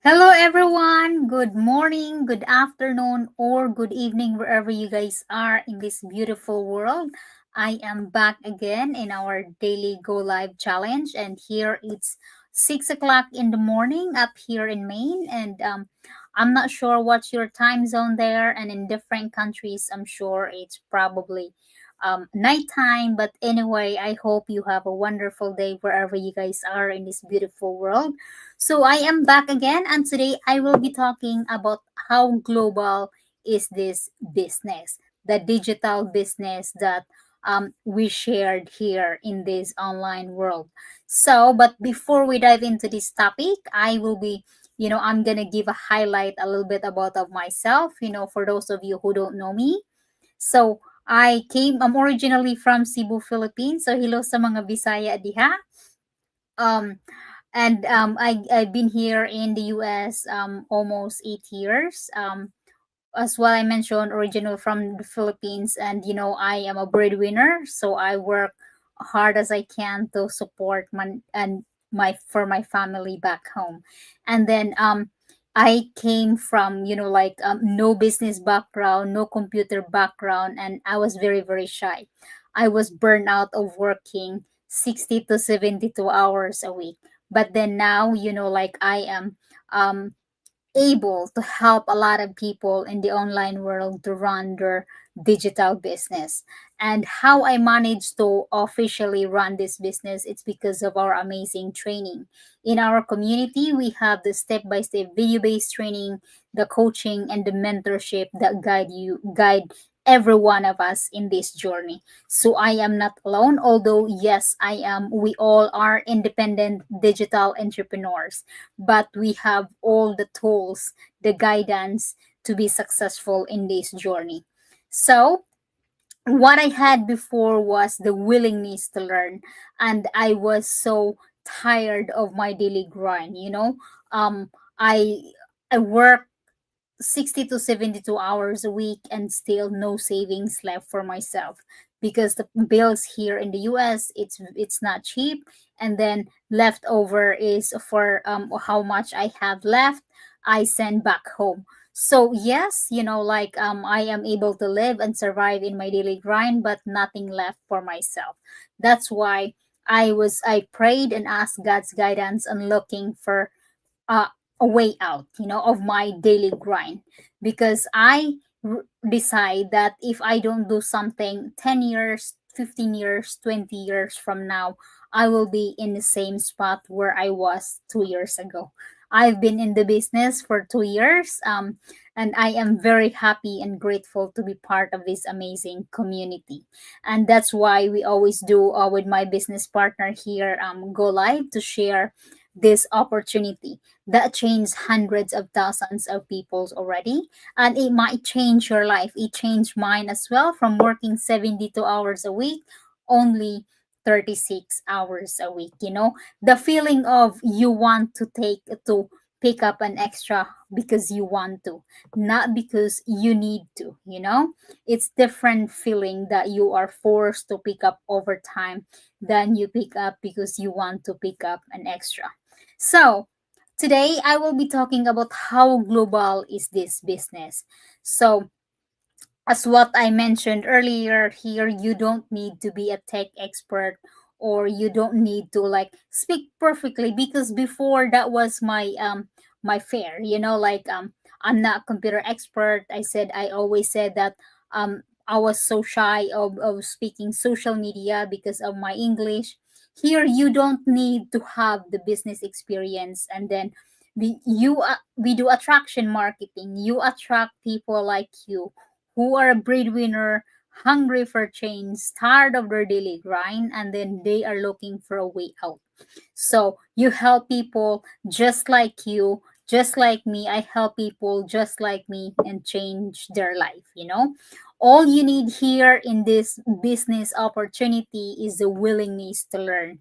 Hello, everyone. Good morning, good afternoon, or good evening, wherever you guys are in this beautiful world. I am back again in our daily Go Live challenge, and here it's 6 o'clock in the morning up here in Maine. And I'm not sure what's your time zone there, and in different countries, I'm sure it's probably nighttime. But anyway, I hope you have a wonderful day wherever you guys are in this beautiful world. So I am back again, and today I will be talking about how global is this business, the digital business that we shared here in this online world. So, but before we dive into this topic, I will be, I'm gonna give a highlight a little bit about of myself. For those of you who don't know me, so I'm originally from Cebu, Philippines. So hello sa mga Bisaya diha. Um, and I've been here in the US almost 8 years. As well, I mentioned original from the Philippines, and I am a breadwinner, so I work hard as I can to support my family back home. And then I came from no business background, no computer background, and I was very shy. I was burned out of working 60 to 72 hours a week. But then now, I am um able to help a lot of people in the online world to run their digital business. And how I managed to officially run this business, it's because of our amazing training. In our community, we have the step-by-step video-based training, the coaching, and the mentorship that guide every one of us in this journey. So I am not alone, although yes, we all are independent digital entrepreneurs, but we have all the tools, the guidance to be successful in this journey. So, what I had before was the willingness to learn, and I was so tired of my daily grind. Um, I I work 60 to 72 hours a week and still no savings left for myself because the bills here in the US, it's not cheap, and then leftover is for how much I have left, I send back home. So yes, I am able to live and survive in my daily grind, but nothing left for myself. That's why I prayed and asked God's guidance on looking for uh, a way out, of my daily grind, because decide that if I don't do something 10 years, 15 years, 20 years from now, I will be in the same spot where I was 2 years ago. I've been in the business for 2 years, and I am very happy and grateful to be part of this amazing community. And that's why we always do with my business partner here, Go Live, to share this opportunity that changed hundreds of thousands of peoples already, and it might change your life. It changed mine as well, from working 72 hours a week only 36 hours a week. The feeling of you want to pick up an extra because you want to, not because you need to. It's different feeling that you are forced to pick up over time than you pick up because you want to pick up an extra. So, today I will be talking about how global is this business. So, as what I mentioned earlier, here you don't need to be a tech expert, or you don't need to speak perfectly, because before that was my fare. I'm not computer expert. I always said that I was so shy of speaking social media because of my English. Here you don't need to have the business experience, and then we do attraction marketing. You attract people like you who are a breadwinner, hungry for change, tired of their daily grind, and then they are looking for a way out. So you help people just like you, just like me. I help people just like me and change their life. All you need here in this business opportunity is the willingness to learn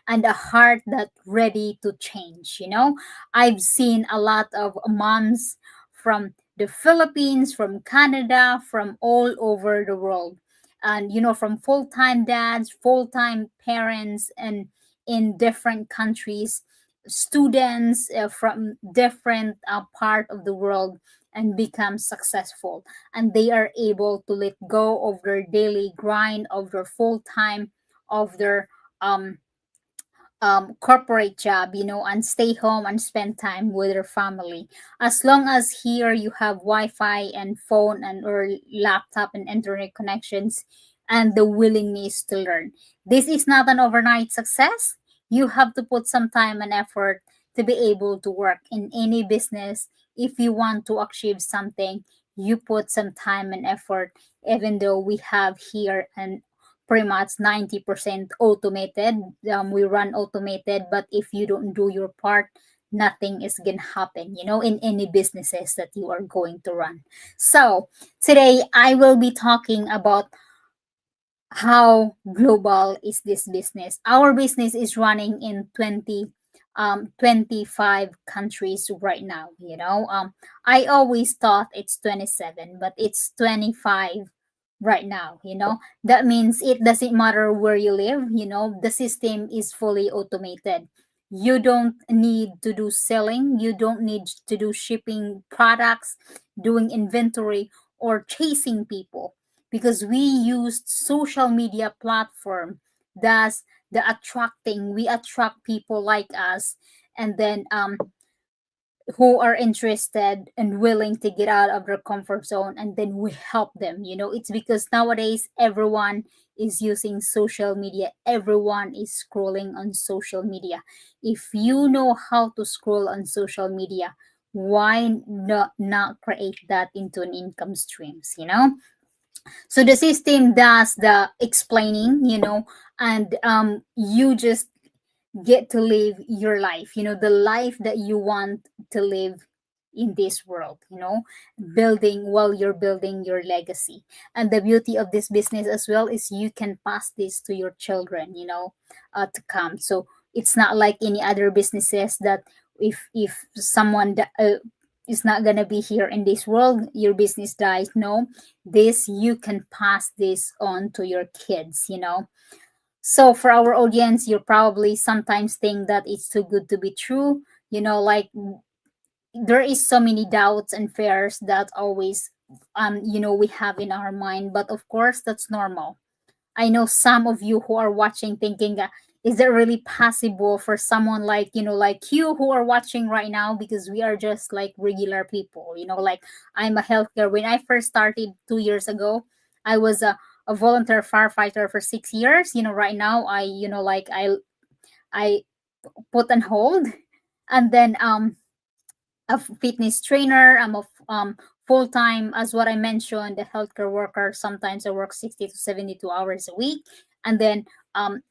and a heart that ready to change. I've seen a lot of moms from the Philippines, from Canada, from all over the world. And from full-time dads, full-time parents, and in different countries, students from different part of the world and become successful, and they are able to let go of their daily grind, of their full time, of their um, corporate job, and stay home and spend time with your family. As long as here you have Wi-Fi and phone and or laptop and internet connections and the willingness to learn. This is not an overnight success. You have to put some time and effort to be able to work in any business. If you want to achieve something, you put some time and effort, even though we have here an pretty much 90% automated. We run automated, but if you don't do your part, nothing is gonna happen, in any businesses that you are going to run. So today I will be talking about how global is this business. Our business is running in 25 countries right now. I always thought it's 27, but it's 25 right now. That means it doesn't matter where you live. The system is fully automated. You don't need to do selling, you don't need to do shipping products, doing inventory, or chasing people, because we used social media platform. Thus the attracting, we attract people like us, and then who are interested and willing to get out of their comfort zone, and then we help them. It's because nowadays everyone is using social media, everyone is scrolling on social media. If you know how to scroll on social media, why not create that into an income streams? So the system does the explaining, and you just get to live your life, the life that you want to live in this world, building while you're building your legacy. And the beauty of this business as well is you can pass this to your children, to come. So it's not like any other businesses that if someone is not gonna be here in this world, your business dies. No, this you can pass this on to your kids. So for our audience, you probably sometimes think that it's too good to be true. Like there is so many doubts and fears that always we have in our mind, but of course that's normal. I know some of you who are watching thinking, is it really possible for someone like you who are watching right now? Because we are just like regular people, like I'm a healthcare. When I first started 2 years ago, I was a volunteer firefighter for 6 years. Right now I put on hold, and then a fitness trainer. I'm a full time, as what I mentioned, a healthcare worker. Sometimes I work 60 to 72 hours a week, and then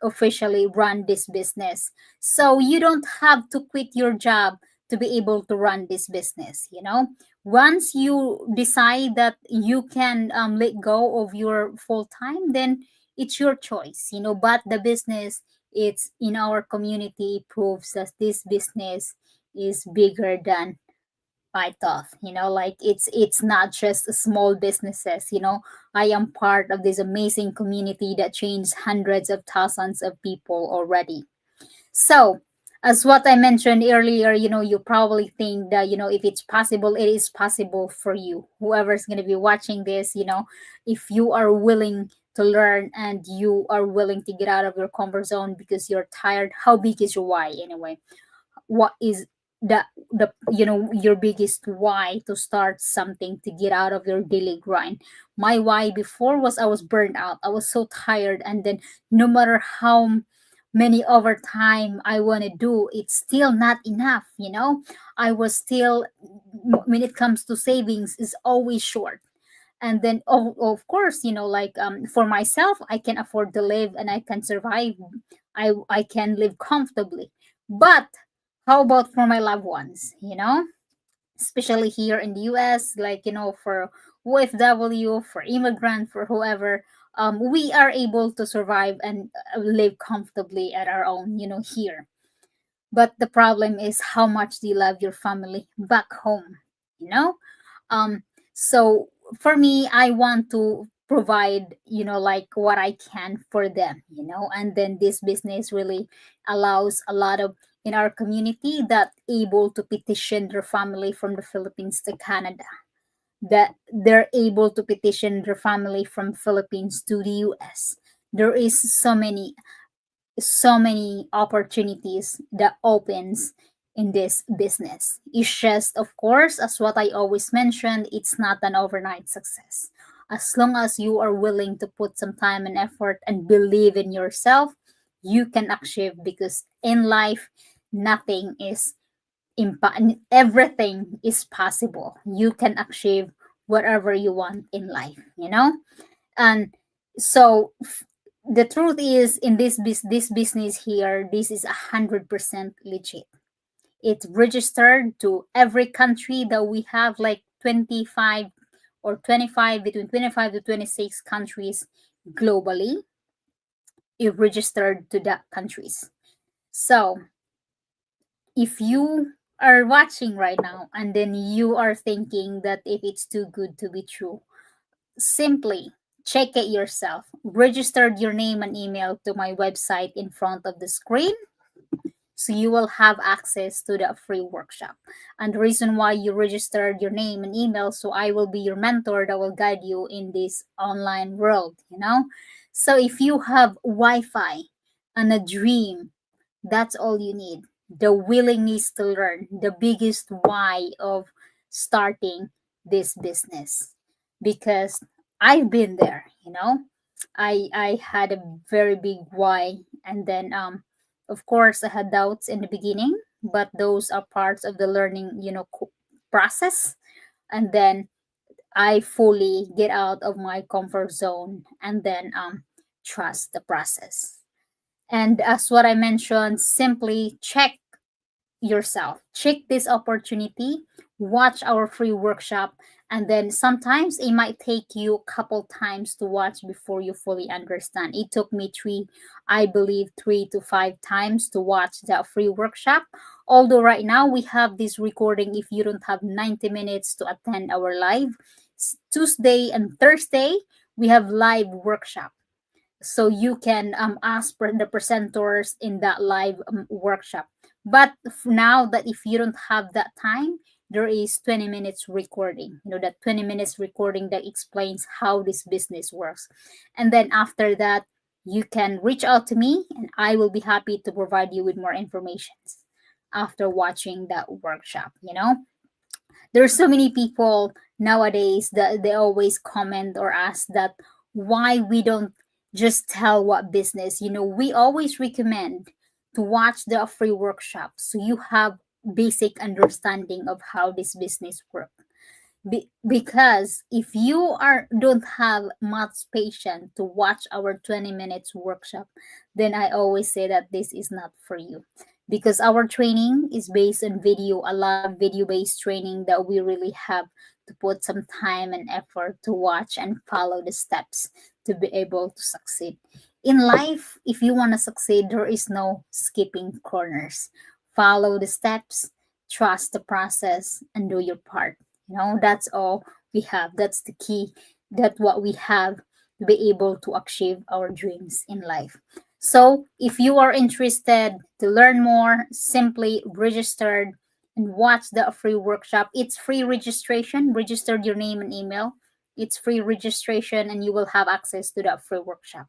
officially run this business. So you don't have to quit your job to be able to run this business. Once you decide that you can let go of your full time, then it's your choice. But the business, it's in our community, proves that this business is bigger than I thought. Like it's not just small businesses. I am part of this amazing community that changed hundreds of thousands of people already. So, as what I mentioned earlier, you probably think that, if it's possible, it is possible for you. Whoever's going to be watching this, if you are willing to learn and you are willing to get out of your comfort zone because you're tired, how big is your why anyway? What is the your biggest why to start something, to get out of your daily grind? My why before was I was burned out, I was so tired, and then no matter how many overtime I want to do, it's still not enough. I was still, when it comes to savings, is always short. And then of course, like for myself, I can afford to live and I can survive. I can live comfortably. But how about for my loved ones, especially here in the US, like, for OFW, for immigrant, for whoever, we are able to survive and live comfortably at our own, here. But the problem is, how much do you love your family back home, you know? um so for me, I want to provide, like what I can for them, and then this business really allows a lot of in our community that able to petition their family from the Philippines to Canada, that they're able to petition their family from Philippines to the US. There is so many opportunities that opens in this business. It's just, of course, as what I always mention, it's not an overnight success. As long as you are willing to put some time and effort and believe in yourself, you can achieve, because in life nothing is everything is possible. You can achieve whatever you want in life. And so the truth is, in this business here, this is 100% legit. It's registered to every country that we have, like 25 or 25, between 25 to 26 countries globally. It registered to that countries. So if you are watching right now and then you are thinking that if it's too good to be true, simply check it yourself. Registered your name and email to my website in front of the screen, so you will have access to the free workshop. And the reason why you registered your name and email, so I will be your mentor that will guide you in this online world. So if you have Wi-Fi and a dream, that's all you need. The willingness to learn, the biggest why of starting this business. Because I've been there. I had a very big why, and then of course I had doubts in the beginning, but those are parts of the learning process. And then I fully get out of my comfort zone, and then trust the process. And as what I mentioned, simply check this opportunity, watch our free workshop, and then sometimes it might take you a couple times to watch before you fully understand. It took me I believe 3 to 5 times to watch that free workshop. Although right now we have this recording, if you don't have 90 minutes to attend our live, Tuesday and Thursday we have live workshop, so you can ask the presenters in that live workshop. But now that if you don't have that time, there is 20 minutes recording, that 20 minutes recording that explains how this business works. And then after that, you can reach out to me and I will be happy to provide you with more information after watching that workshop. There's so many people nowadays that they always comment or ask that why we don't just tell what business. We always recommend to watch the free workshop so you have basic understanding of how this business works. Because if you don't have much patience to watch our 20 minutes workshop, then I always say that this is not for you, because our training is based on video, a lot of video based training that we really have to put some time and effort to watch and follow the steps to be able to succeed in life. If you want to succeed, there is no skipping corners. Follow the steps, trust the process, and do your part. That's all we have. That's the key. That's what we have to be able to achieve our dreams in life. So if you are interested to learn more, simply register and watch the free workshop. It's free registration. Registered your name and email. It's free registration and you will have access to that free workshop.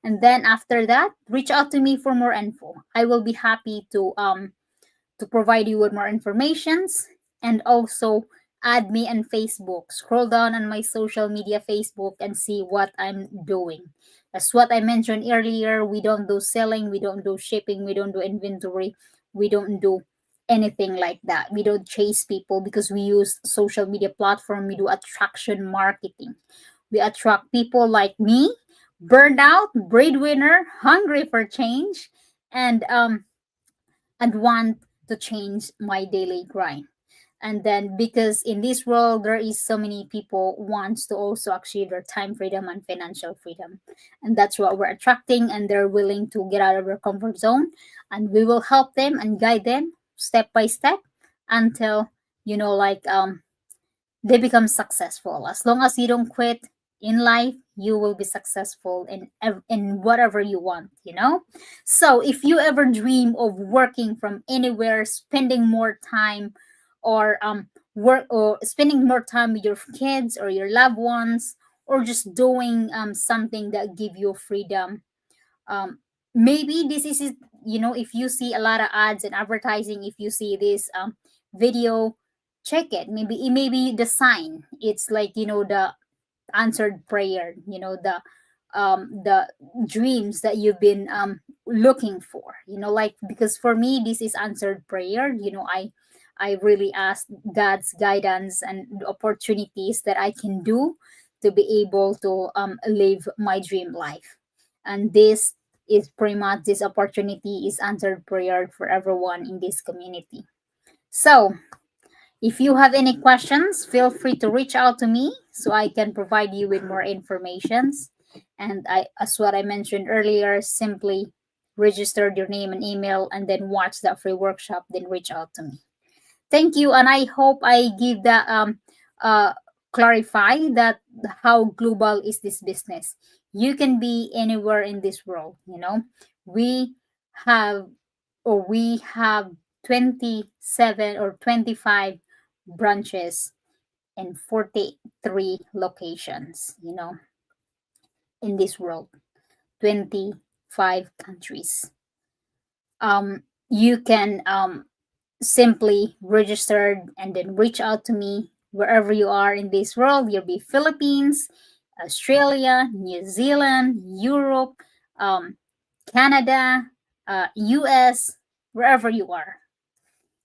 And then after that, reach out to me for more info. I will be happy to provide you with more informations. And also add me on Facebook. Scroll down on my social media Facebook and see what I'm doing. That's what I mentioned earlier. We don't do selling, we don't do shipping, we don't do inventory, we don't do anything like that. We don't chase people because we use social media platform. We do attraction marketing. We attract people like me, burned out, breadwinner, hungry for change, and want to change my daily grind. And then because in this world there is so many people wants to also achieve their time freedom and financial freedom, and that's what we're attracting, and they're willing to get out of their comfort zone, and we will help them and guide them step by step until they become successful. As long as you don't quit in life, you will be successful in whatever you want, So if you ever dream of working from anywhere, spending more time, or work, or spending more time with your kids or your loved ones, or just doing something that give you freedom, um, maybe this is it. If you see a lot of ads and advertising, if you see this video, check it. Maybe the sign, it's like, the answered prayer, the dreams that you've been looking for, like, because for me this is answered prayer. I really ask God's guidance and the opportunities that I can do to be able to live my dream life. And this is pretty much, this opportunity is answered prayer for everyone in this community. So if you have any questions, feel free to reach out to me so I can provide you with more informations. And as what I mentioned earlier, simply register your name and email and then watch that free workshop, then reach out to me. Thank you, and I hope I give that uh clarify that how global is this business. You can be anywhere in this world. We have we have 27 or 25 branches in 43 locations, in this world, 25 countries. You can simply register and then reach out to me wherever you are in this world. You'll be Philippines, Australia, New Zealand, Europe, um, Canada, US, wherever you are.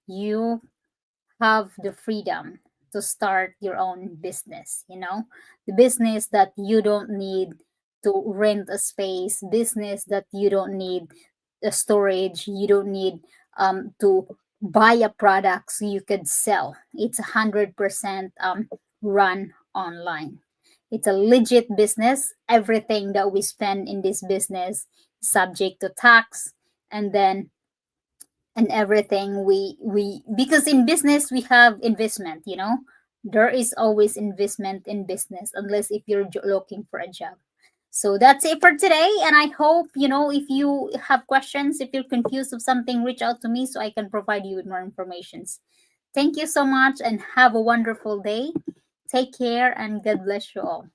You have the freedom to start your own business, the business that you don't need to rent a space, business that you don't need a storage, you don't need to buy a product so you could sell. It's 100% run online. It's a legit business. Everything that we spend in this business is subject to tax, and then and everything we because in business we have investment. There is always investment in business, unless if you're looking for a job. So that's it for today, and I hope, if you have questions, if you're confused of something, reach out to me so I can provide you with more informations. Thank you so much and have a wonderful day. Take care and God bless you all.